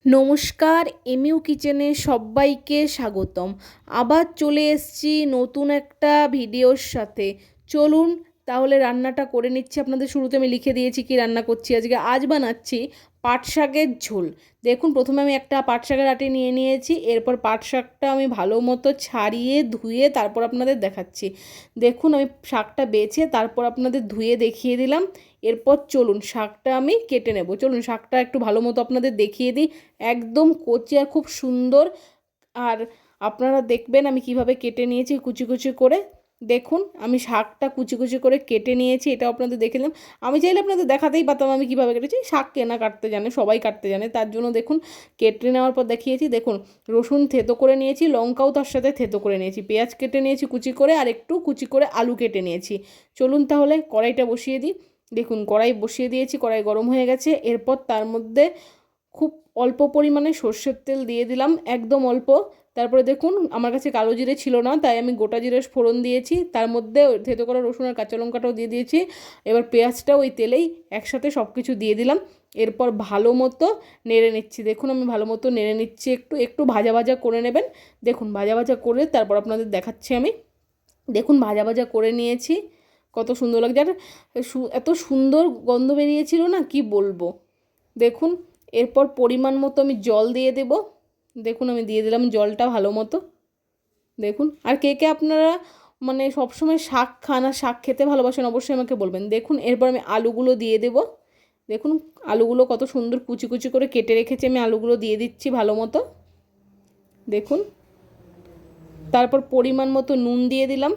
নমস্কার, এমইউ কিচেনে সবাইকে স্বাগতম। আবার চলে এসেছি নতুন একটা ভিডিওর সাথে। চলুন তাহলে রান্নাটা করে নিচ্ছি। আপনাদের শুরুতে আমি লিখে দিয়েছি কি রান্না করছি আজকে। আজ বানাচ্ছি পাট শাকের ঝোল। দেখুন, প্রথমে আমি একটা পাট শাকের আটি নিয়ে নিয়েছি। এরপর পাট শাকটা আমি ভালো মতো ছাড়িয়ে ধুয়ে তারপর আপনাদের দেখাচ্ছি। দেখুন, আমি শাকটা বেছে তারপর আপনাদের ধুয়ে দেখিয়ে দিলাম। এরপর চলুন শাকটা আমি কেটে নেব। চলুন শাকটা একটু ভালো মতো আপনাদের দেখিয়ে দিই। একদম কচি আর খুব সুন্দর। আর আপনারা দেখবেন আমি কিভাবে কেটে নিয়েছি কুচি কুচি করে। দেখুন, আমি শাকটা কুচি কুচি করে কেটে নিয়েছি, এটাও আপনাদের দেখে নিলাম। আমি চাইলে আপনাদের দেখাতেই পারতাম আমি কীভাবে কেটেছি। শাক কেনা কাটতে জানে, সবাই কাটতে জানে, তার জন্য দেখুন কেটে নেওয়ার পর দেখিয়েছি। দেখুন, রসুন থেতো করে নিয়েছি, লঙ্কাও তার সাথে থেতো করে নিয়েছি, পেঁয়াজ কেটে নিয়েছি কুচি করে, আর একটু কুচি করে আলু কেটে নিয়েছি। চলুন তাহলে কড়াইটা বসিয়ে দিই। দেখুন কড়াই বসিয়ে দিয়েছি, কড়াই গরম হয়ে গেছে। এরপর তার মধ্যে খুব অল্প পরিমাণে সর্ষের তেল দিয়ে দিলাম, একদম অল্প। তারপরে দেখুন আমার কাছে কালো জিরে ছিল না, তাই আমি গোটা জিরে ফোড়ন দিয়েছি। তার মধ্যে থেতো করা রসুন আর কাঁচা লঙ্কাটাও দিয়ে দিয়েছি। এবার পেঁয়াজটাও ওই তেলেই একসাথে সব কিছু দিয়ে দিলাম। এরপর ভালো মতো নেড়ে নিচ্ছি। দেখুন আমি ভালো মতো নেড়ে নিচ্ছি, একটু একটু ভাজা ভাজা করে নেবেন। দেখুন ভাজা ভাজা করে তারপর আপনাদের দেখাচ্ছি আমি। দেখুন ভাজা ভাজা করে নিয়েছি, কত সুন্দর লাগছে। আর এত সুন্দর গন্ধ বেরিয়েছিল না, কি বলবো। দেখুন এরপর পরিমাণ মতো আমি জল দিয়ে দেব। দেখুন আমি দিয়ে দিলাম জলটা ভালো মতো। দেখুন, আর কে কে আপনারা মানে সবসময় শাক খান আর শাক খেতে ভালোবাসেন অবশ্যই আমাকে বলবেন। দেখুন এরপর আমি আলুগুলো দিয়ে দেব। দেখুন আলুগুলো কত সুন্দর কুচি কুচি করে কেটে রেখেছি, আমি আলুগুলো দিয়ে দিচ্ছি ভালো মতো। দেখুন, তারপর পরিমাণ মতো নুন দিয়ে দিলাম।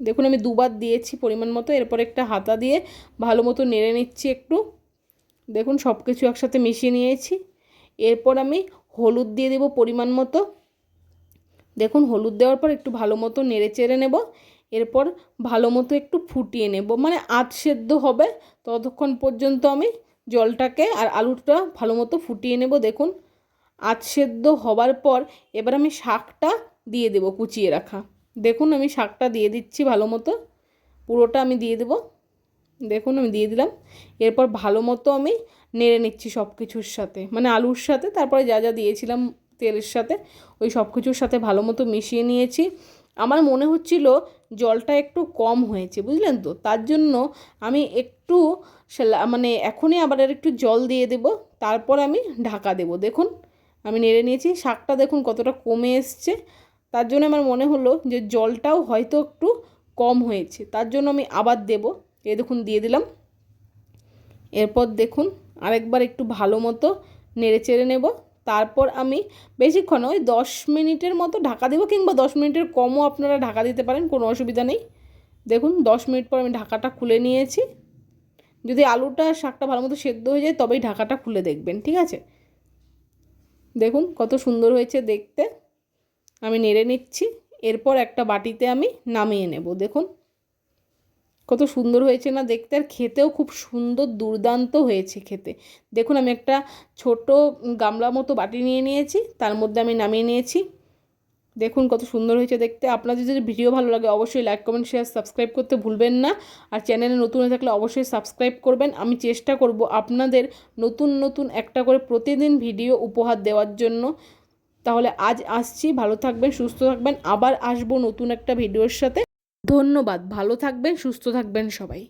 দেখুন আমি দুবার দিয়েছি পরিমাণ মতো। এরপর একটা হাতা দিয়ে ভালো মতো নেড়ে নিচ্ছি একটু। দেখুন সব কিছু একসাথে মিশিয়ে নিয়েছি। এরপর আমি হলুদ দিয়ে দেব পরিমাণ মতো। দেখুন হলুদ দেওয়ার পর একটু ভালো মতো নেড়ে চেড়ে নেব। এরপর ভালো মতো একটু ফুটিয়ে নেব, মানে আধ সেদ্ধ হবে ততক্ষণ পর্যন্ত আমি জলটাকে আর আলুটা ভালো মতো ফুটিয়ে নেব। দেখুন আধ সেদ্ধ হবার পর এবার আমি শাকটা দিয়ে দেব কুচিয়ে রাখা। দেখুন আমি শাকটা দিয়ে দিচ্ছি ভালো মতো, পুরোটা আমি দিয়ে দেব। দেখুন আমি দিয়ে দিলাম। এরপর ভালো মতো আমি নেড়ে নিচ্ছি সব কিছুর সাথে, মানে আলুর সাথে, তারপরে যা যা দিয়েছিলাম তেলের সাথে ওই সব কিছুর সাথে ভালো মতো মিশিয়ে নিয়েছি। আমার মনে হচ্ছিল জলটা একটু কম হয়েছে, বুঝলেন তো, তার জন্য আমি একটু মানে এখনই আবার আর একটু জল দিয়ে দেব, তারপর আমি ঢাকা দেব। দেখুন আমি নেড়ে নিয়েছি, শাকটা দেখুন কতটা কমে এসছে। তার জন্য আমার মনে হলো যে জলটাও হয়তো একটু কম হয়েছে, তার জন্য আমি আবার দেব। এই দেখুন দিয়ে দিলাম। এরপর দেখুন আরেকবার একটু ভালো মতো নেড়ে চেড়ে নেব। তারপর আমি বেশিক্ষণ ওই 10 মিনিটের মতো ঢাকা দেবো, কিংবা 10 মিনিটের কমও আপনারা ঢাকা দিতে পারেন, কোনো অসুবিধা নেই। দেখুন 10 মিনিট পর আমি ঢাকাটা খুলে নিয়েছি। যদি আলুটা শাকটা ভালো মতো সেদ্ধ হয়ে যায় তবেই ঢাকাটা খুলে দেখবেন, ঠিক আছে। দেখুন কত সুন্দর হয়েছে দেখতে। আমি নেড়ে নিচ্ছি। এরপর একটা বাটিতে আমি নামিয়ে নেব। দেখুন কত সুন্দর হয়েছে না দেখতে, আর খেতেও খুব সুন্দর, দুর্দান্ত হয়েছে খেতে। দেখুন আমি একটা ছোট গামলা মতো বাটি নিয়ে নিয়েছি, তার মধ্যে আমি নামিয়ে নিয়েছি। দেখুন কত সুন্দর হয়েছে দেখতে। আপনাদের যদি ভিডিও ভালো লাগে অবশ্যই লাইক কমেন্ট শেয়ার সাবস্ক্রাইব করতে ভুলবেন না। আর চ্যানেলে নতুন হয়ে থাকলে অবশ্যই সাবস্ক্রাইব করবেন। আমি চেষ্টা করব আপনাদের নতুন নতুন একটা করে প্রতিদিন ভিডিও উপহার দেওয়ার জন্য। তাহলে আজ আসছি, ভালো থাকবেন সুস্থ থাকবেন, আবার আসবো নতুন একটা ভিডিওর সাথে। ধন্যবাদ, ভালো থাকবেন সুস্থ থাকবেন সবাই।